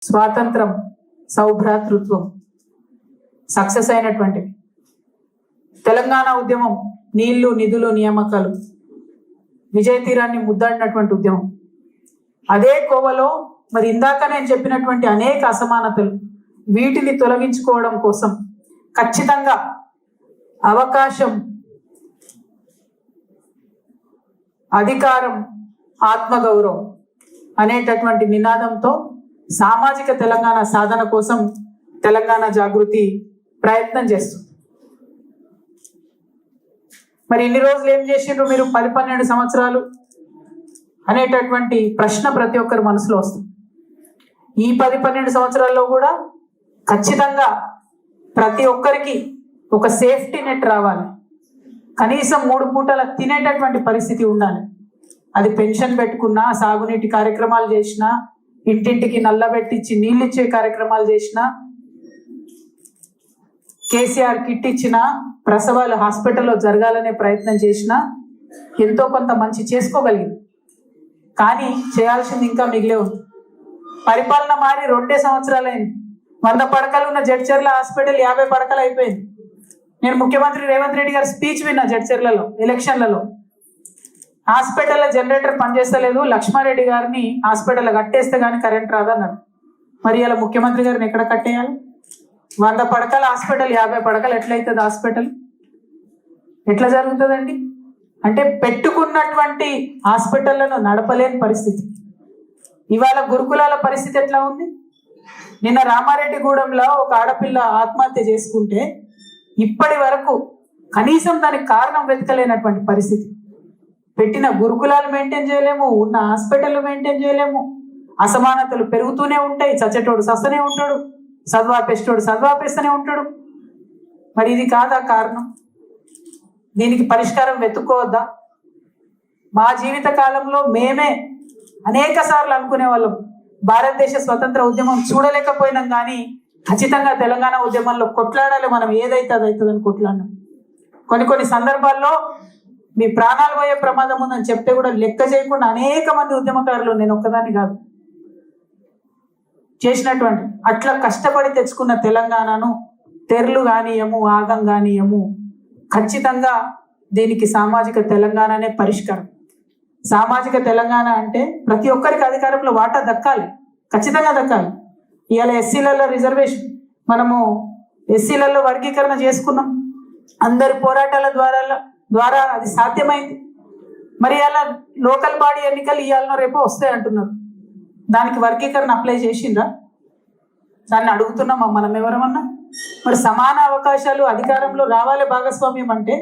స్వాతంత్రం, సౌభ్రాతృత్వం సక్సెస్ అయినటువంటివి. తెలంగాణ ఉద్యమం నీళ్లు, నిధులు, నియామకాలు విజయ తీరాన్ని ముద్దాడినటువంటి ఉద్యమం. అదే కోవలో మరి ఇందాక నేను చెప్పినటువంటి అనేక అసమానతలు, వీటిని తొలగించుకోవడం కోసం ఖచ్చితంగా అవకాశం, అధికారం, ఆత్మగౌరవం అనేటటువంటి నినాదంతో సామాజిక తెలంగాణ సాధన కోసం తెలంగాణ జాగృతి ప్రయత్నం చేస్తుంది. మరి ఇన్ని రోజులు ఏం చేసిండ్రు మీరు 10-12 సంవత్సరాలు అనేటటువంటి ప్రశ్న ప్రతి ఒక్కరి మనసులో వస్తుంది. ఈ 10-12 సంవత్సరాల్లో కూడా ఖచ్చితంగా ప్రతి ఒక్కరికి ఒక సేఫ్టీ నెట్ రావాలి. కనీసం 3 పూటల తినేటటువంటి పరిస్థితి ఉండాలి. అది పెన్షన్ పెట్టుకున్నా, సాగునీటి కార్యక్రమాలు చేసినా, ఇంటింటికి నల్లబెట్టించి నీళ్ళు ఇచ్చే కార్యక్రమాలు చేసినా, కేసీఆర్ కిట్ ఇచ్చిన, ప్రసవాలు హాస్పిటల్లో జరగాలనే ప్రయత్నం చేసినా ఎంతో కొంత మంచి చేసుకోగలిగింది. కానీ చేయాల్సింది ఇంకా మిగిలే ఉంది. పరిపాలన మారి 2 సంవత్సరాలైంది. 100 పడకలు ఉన్న జడ్చర్ల హాస్పిటల్ 50 పడకలు అయిపోయింది. నేను ముఖ్యమంత్రి రేవంత్ రెడ్డి గారి స్పీచ్ విన్నా జడ్చర్లలో ఎలక్షన్లలో. హాస్పిటల్లో జనరేటర్ పనిచేస్తలేదు, లక్ష్మారెడ్డి గారిని హాస్పిటల్లో కట్టేస్తే కానీ కరెంట్ రాదన్నాడు. మరి ఇలా ముఖ్యమంత్రి గారిని ఎక్కడ కట్టేయాలి? 100 పడకల హాస్పిటల్ 50 పడకలు ఎట్లయితుంది? హాస్పిటల్ ఎట్లా జరుగుతుందండి? అంటే పెట్టుకున్నటువంటి హాస్పిటళ్లను నడపలేని పరిస్థితి. ఇవాళ గురుకులాల పరిస్థితి ఎట్లా ఉంది? నిన్న రామారెడ్డిగూడెంలో ఒక ఆడపిల్ల ఆత్మహత్య చేసుకుంటే ఇప్పటి వరకు కనీసం దానికి కారణం వెతకలేనటువంటి పరిస్థితి. పెట్టిన గురుకులాలు మెయింటైన్ చేయలేము, ఉన్న హాస్పిటల్ మెయింటైన్ చేయలేము. అసమానతలు పెరుగుతూనే ఉంటాయి. చచ్చేటోడు సస్తనే ఉంటాడు, చదువాపేసేటోడు చదువాపేస్తూనే ఉంటాడు. మరి ఇది కాదా కారణం? దీనికి పరిష్కారం వెతుక్కోవద్దా? మా జీవిత కాలంలో మేమే అనేక సార్లు అనుకునే వాళ్ళం, భారతదేశ స్వతంత్ర ఉద్యమం చూడలేకపోయినాం, కానీ ఖచ్చితంగా తెలంగాణ ఉద్యమంలో కొట్లాడాలి, మనం ఏదైతే అది అవుతుందని కొట్లాడినాం. కొన్ని సందర్భాల్లో మీ ప్రాణాలు పోయే ప్రమాదం ఉందని చెప్తే కూడా లెక్క చేయకుండా అనేక మంది ఉద్యమకారులు, నేను ఒక్కదాన్ని కాదు, చేసినటువంటి అట్లా కష్టపడి తెచ్చుకున్న తెలంగాణను తెరలు కానీయము, ఆగం కానీయము. ఖచ్చితంగా దీనికి సామాజిక తెలంగాణనే పరిష్కారం. సామాజిక తెలంగాణ అంటే ప్రతి ఒక్కరికి అధికారంలో వాటా దక్కాలి, ఖచ్చితంగా దక్కాలి. ఇవాళ ఎస్సీలలో రిజర్వేషన్, మనము ఎస్సీలలో వర్గీకరణ చేసుకున్నాం, అందరి పోరాటాల ద్వారా అది సాధ్యమైంది. మరి అలా లోకల్ బాడీ ఎన్నికలు ఇవాళ రేపో వస్తాయి అంటున్నారు. దానికి వర్గీకరణ అప్లై చేసిండ్రా? దాన్ని అడుగుతున్నామా మనం ఎవరమన్నా? మరి సమాన అవకాశాలు అధికారంలో రావాలి, భాగస్వామ్యం అంటే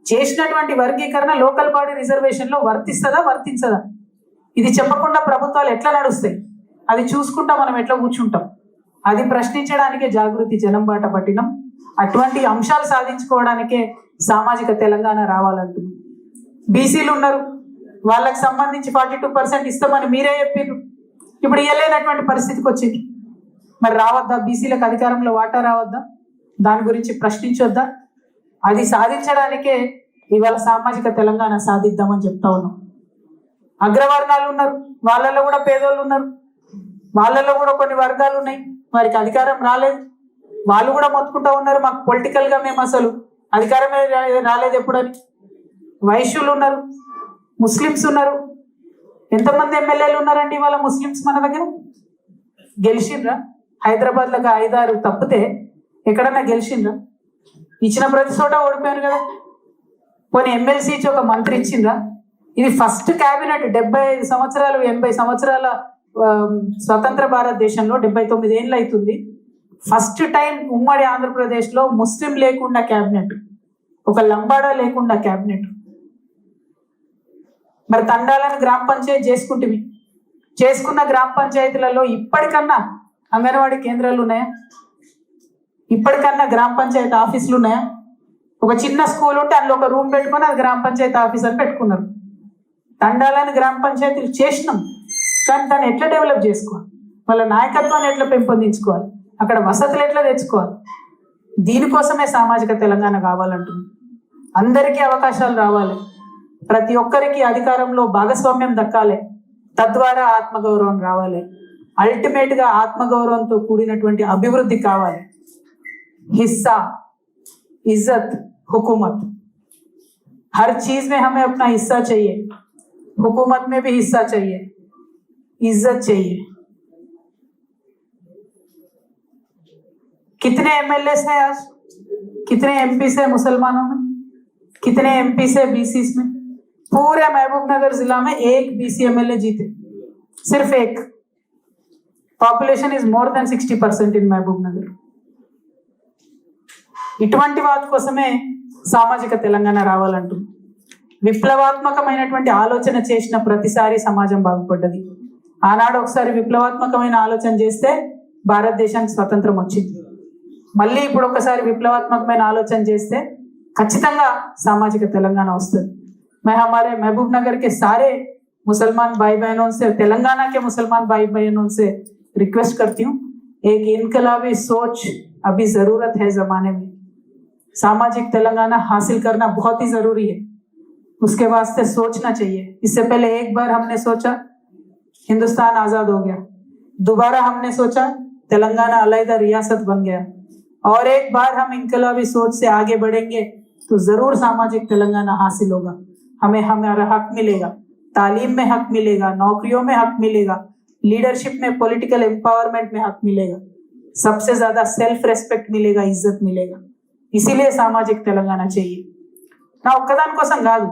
చేసినటువంటి వర్గీకరణ లోకల్ బాడీ రిజర్వేషన్లో వర్తిస్తుందా, వర్తించదా? ఇది చెప్పకుండా ప్రభుత్వాలు ఎట్లా నడుస్తాయి? అది చూసుకుంటా మనం ఎట్లా కూర్చుంటాం? అది ప్రశ్నించడానికే జాగృతి జనం బాట పట్టినాం. అటువంటి అంశాలు సాధించుకోవడానికే సామాజిక తెలంగాణ రావాలంటున్నాం. బీసీలు ఉన్నారు, వాళ్ళకి సంబంధించి 42% ఇస్తామని మీరే చెప్పారు. ఇప్పుడు ఇవ్వలేనటువంటి పరిస్థితికి వచ్చింది. మరి రావద్దా? బీసీలకు అధికారంలో వాటా రావద్దా? దాని గురించి ప్రశ్నించొద్దా? అది సాధించడానికే ఇవాళ సామాజిక తెలంగాణ సాధిద్దామని చెప్తా ఉన్నాం. అగ్రవర్ణాలు ఉన్నారు, వాళ్ళల్లో కూడా పేదోళ్ళు ఉన్నారు, వాళ్ళల్లో కూడా కొన్ని వర్గాలు ఉన్నాయి, వారికి అధికారం రాలేదు. వాళ్ళు కూడా మొత్తుకుంటా ఉన్నారు, మాకు పొలిటికల్గా మేము అసలు అధికారమే రాలేదు ఎప్పుడని. వైశ్యులు ఉన్నారు, ముస్లిమ్స్ ఉన్నారు. ఎంతమంది ఎమ్మెల్యేలు ఉన్నారండి ఇవాళ ముస్లిమ్స్ మన దగ్గర? గెలిచిండ్రా? హైదరాబాద్లో 5-6 తప్పితే ఎక్కడన్నా గెలిచిండ్రా? ఇచ్చిన ప్రతి చోట ఓడిపోయారు కదా. కొన్ని ఎమ్మెల్సీ ఇచ్చి ఒక మంత్రి ఇచ్చిండ్రా? ఇది ఫస్ట్ క్యాబినెట్ 75 సంవత్సరాలు 80 సంవత్సరాల స్వతంత్ర భారతదేశంలో 79 ఏళ్ళు అవుతుంది. ఫస్ట్ టైం ఉమ్మడి ఆంధ్రప్రదేశ్లో ముస్లిం లేకుండా క్యాబినెట్, ఒక లంబాడా లేకుండా క్యాబినెట్. మరి తండాలను గ్రామ పంచాయతీ చేసుకున్న గ్రామ పంచాయతీలలో ఇప్పటికన్నా అంగన్వాడీ కేంద్రాలు ఉన్నాయా? ఇప్పటికన్నా గ్రామ పంచాయతీ ఆఫీసులు ఉన్నాయా? ఒక చిన్న స్కూల్ ఉంటే అందులో ఒక రూమ్ పెట్టుకొని అది గ్రామ పంచాయతీ ఆఫీస్ అని పెట్టుకున్నారు. తండాలను గ్రామ పంచాయతీలు చేసినాం, కానీ దాన్ని ఎట్లా డెవలప్ చేసుకోవాలి? వాళ్ళ నాయకత్వాన్ని ఎట్లా పెంపొందించుకోవాలి? అక్కడ వసతులు ఎట్లా తెచ్చుకోవాలి? దీనికోసమే సామాజిక తెలంగాణ కావాలంటున్నాం. అందరికీ అవకాశాలు రావాలి, ప్రతి ఒక్కరికి అధికారంలో భాగస్వామ్యం దక్కాలి, తద్వారా ఆత్మగౌరవం రావాలి. అల్టిమేట్గా ఆత్మగౌరవంతో కూడినటువంటి అభివృద్ధి కావాలి. हिस्सा, इज्जत, हुकूमत, हर चीज में हमें अपना हिस्सा चाहिए. हुकूमत में भी हिस्सा चाहिए, इज्जत चाहिए. कितने एमएलए हैं आज, कितने एमपी से मुसलमानों में, कितने एमपी से बीसी में? पूरे महबूबनगर जिला में एक बीसी एमएलए जीते, सिर्फ एक. पॉपुलेशन इज मोर देन 60% इन महबूबनगर. ఇటువంటి వాటి కోసమే సామాజిక తెలంగాణ రావాలంటున్నాం. విప్లవాత్మకమైనటువంటి ఆలోచన చేసిన ప్రతిసారి సమాజం బాగుపడ్డది. ఆనాడు ఒకసారి విప్లవాత్మకమైన ఆలోచన చేస్తే భారతదేశానికి స్వతంత్రం వచ్చింది. మళ్ళీ ఇప్పుడు ఒకసారి విప్లవాత్మకమైన ఆలోచన చేస్తే ఖచ్చితంగా సామాజిక తెలంగాణ వస్తుంది. मैं हमारे महबूब नगर के सारे मुसलमान भाई बहनों से, तेलंगाना के मुसलमान भाई बहनों से रिक्वेस्ट करती हूँ, एक इनकलाबी सोच अभी जरूरत है जमाने में. सामाजिक तेलंगाना हासिल करना बहुत ही जरूरी है. उसके वास्ते सोचना चाहिए. इससे पहले एक बार हमने सोचा हिंदुस्तान आजाद हो गया, दोबारा हमने सोचा तेलंगाना अलहदा रियासत बन गया, और एक बार हम इनकलाबी सोच से आगे बढ़ेंगे तो जरूर सामाजिक तेलंगाना हासिल होगा. हमें हमारा हक मिलेगा, तालीम में हक मिलेगा, नौकरियों में हक मिलेगा, लीडरशिप में, पॉलिटिकल एम्पावरमेंट में हक मिलेगा, सबसे ज्यादा सेल्फ रेस्पेक्ट मिलेगा, इज्जत मिलेगा. इसीलिए सामाजिक तेलंगाना चाहिए. నా ఒక్కదాని కోసం కాదు,